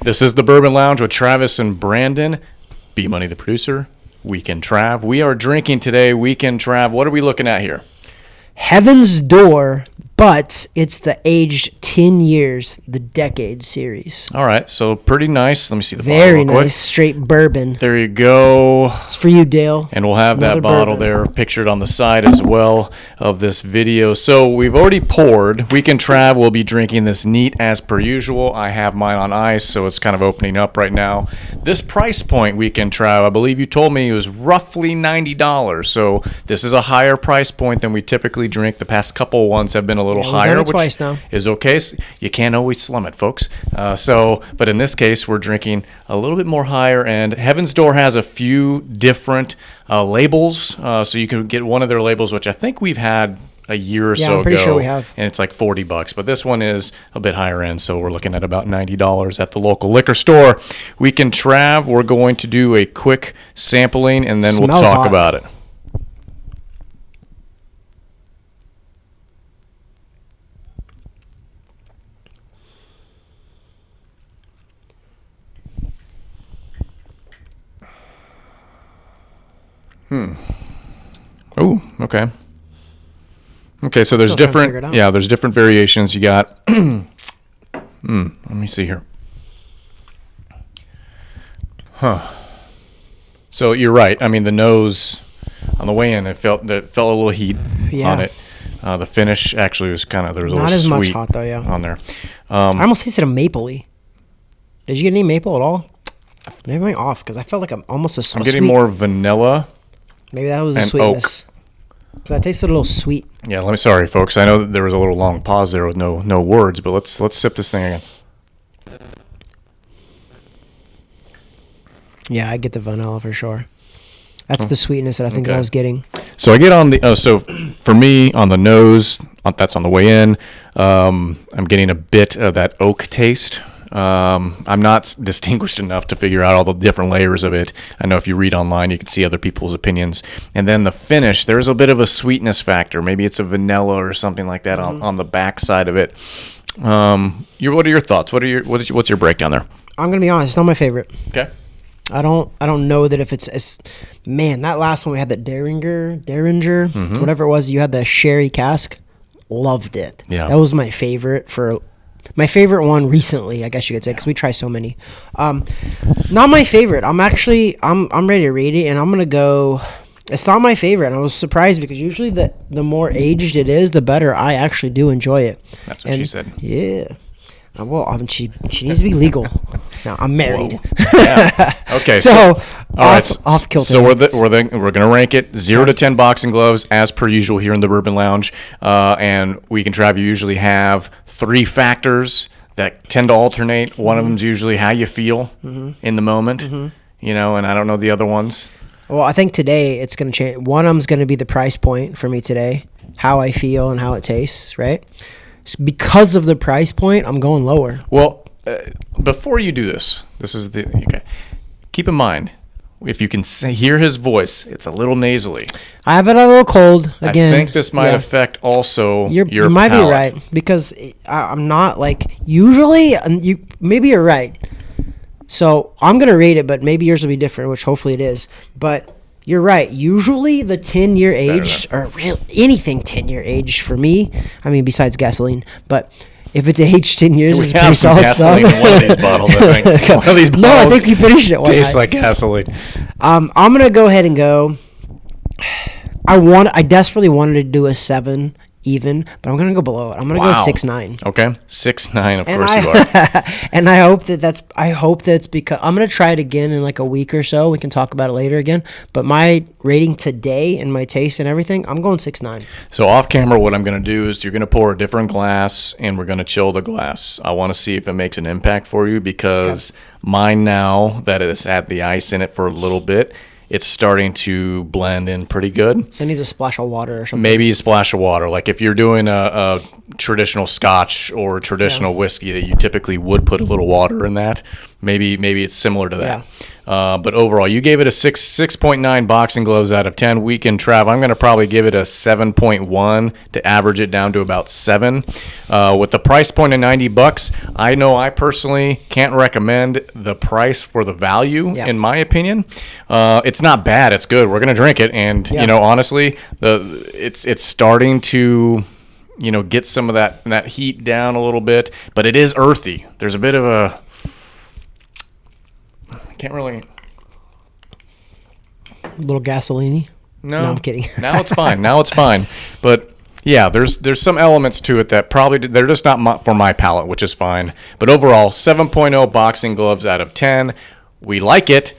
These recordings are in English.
This is the Bourbon Lounge with Travis and Brandon. B-Money, the producer. Weekend Trav. We are drinking today. Weekend Trav. What are we looking at here? Heaven's Door, but it's the aged 10 years, the Decade series. All right, so pretty nice. Let me see the bottle Very real quick. nice, straight bourbon. There you go. It's for you, Dale. And we'll have Another that bottle bourbon. there pictured on the side as well of this video. So we've already poured. Weekend Trav will be drinking this neat as per usual. I have mine on ice, so it's kind of opening up right now. This price point, Weekend Trav, I believe you told me it was roughly $90. So this is a higher price point than we typically drink. The past couple ones have been a little we've higher, done it which twice now. is okay. So you can't always slum it, folks. But in this case, we're drinking a little bit more higher end. Heaven's Door has a few different labels, so you can get one of their labels, which I think we've had a year or so ago. Yeah, I'm pretty sure we have. And it's like $40, but this one is a bit higher end, so we're looking at about $90 at the local liquor store. Weekend Trav, we're going to do a quick sampling, and then we'll Smells talk hot. about it. Oh, okay. Okay, so there's Still trying to figure it different, out. there's different variations. You got, let me see here. So you're right. I mean, the nose on the way in, it felt a little heat Yeah. on it. The finish actually was there was a Not little as much sweet hot, though, yeah. on there. I almost tasted a mapley. Did you get any maple at all? Maybe I'm off, because I felt like I'm almost a I'm sweet. getting more vanilla. Maybe that was the and sweetness. Because I tasted a little sweet. Yeah, sorry, folks. I know that there was a little long pause there with no words, but let's sip this thing again. Yeah, I get the vanilla for sure. That's the sweetness that I think Okay. I was getting. So I get on the so for me on the nose, that's on the way in. I'm getting a bit of that oak taste. I'm not distinguished enough to figure out all the different layers of it. I know if you read online, you can see other people's opinions. And then the finish, there's a bit of a sweetness factor. Maybe it's a vanilla or something like that on the back side of it. What are your thoughts? What's your breakdown there? I'm gonna be honest, it's not my favorite. Okay. I don't know that if it's man, that last one we had that Derringer, whatever it was, you had the sherry cask. Loved it. Yeah. That was my favorite one recently, I guess you could say, because we try so many. Not my favorite. I'm ready to rate it, and I'm gonna go. It's not my favorite. And I was surprised because usually the more aged it is, the better I actually do enjoy it. That's what she said. Yeah. Well, she needs to be legal. No, I'm married. Whoa. Yeah. Okay. So, all right. off kilter. So we're gonna rank it 0 to 10 boxing gloves as per usual here in the Bourbon Lounge, and Weekend Trav, you usually have 3 factors that tend to alternate. One of them's usually how you feel in the moment, and I don't know the other ones. Well, I think today it's going to change. One of them's going to be the price point for me today, how I feel and how it tastes, right? Because of the price point, I'm going lower. Well, before you do this is okay. Keep in mind, if you can hear his voice, it's a little nasally. I have it a little cold again. I think this might affect also your You might palate. be right, because I'm not like usually. Maybe you're right. So I'm gonna rate it, but maybe yours will be different, which hopefully it is. But you're right. Usually the 10-year aged, or anything 10-year aged for me, I mean, besides gasoline, but if it's aged 10 years, We it's have pretty some solid gasoline stuff. in one of these bottles, I think. One of these No, I bottles think you finished it. tastes like gasoline. I'm going to go ahead and go. I desperately wanted to do a 7 even, but I'm going to go below it. I'm going to go 6.9. Okay, 6.9. Of And course you are. And I hope that's because I'm going to try it again in like a week or so. We can talk about it later again. But my rating today and my taste and everything, I'm going 6.9. So off camera, what I'm going to do is you're going to pour a different glass, and we're going to chill the glass. I want to see if it makes an impact for you, because mine, now that it's had the ice in it for a little bit, it's starting to blend in pretty good. So it needs a splash of water or something. Maybe a splash of water. Like if you're doing a traditional scotch or traditional whiskey that you typically would put a little water in that, maybe it's similar to that. But overall, you gave it a 6.9 boxing gloves out of 10. Weekend Trav, I'm going to probably give it a 7.1 to average it down to about 7. With the price point of $90, I know I personally can't recommend the price for the value, in my opinion. It's not bad. It's good. We're going to drink it. And, honestly, it's starting to, get some of that heat down a little bit. But it is earthy. There's a bit of a... Can't really... A little gasoline-y? No, I'm kidding. Now it's fine. But yeah, there's some elements to it that probably they're just not for my palate, which is fine. But overall, 7.0 boxing gloves out of 10. We like it.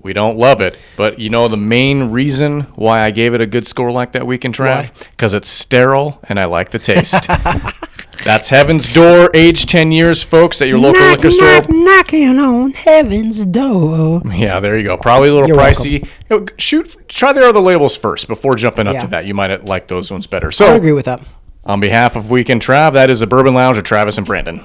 We don't love it. But the main reason why I gave it a good score like that weekend, Trav? Because it's sterile and I like the taste. That's Heaven's Door, aged 10 years, folks, at your local liquor store. Knocking on Heaven's Door. Yeah, there you go. Probably a little pricey. Try the other labels first before jumping up to that. You might like those ones better. So, I agree with that. On behalf of Weekend Trav, that is the Bourbon Lounge with Travis and Brandon.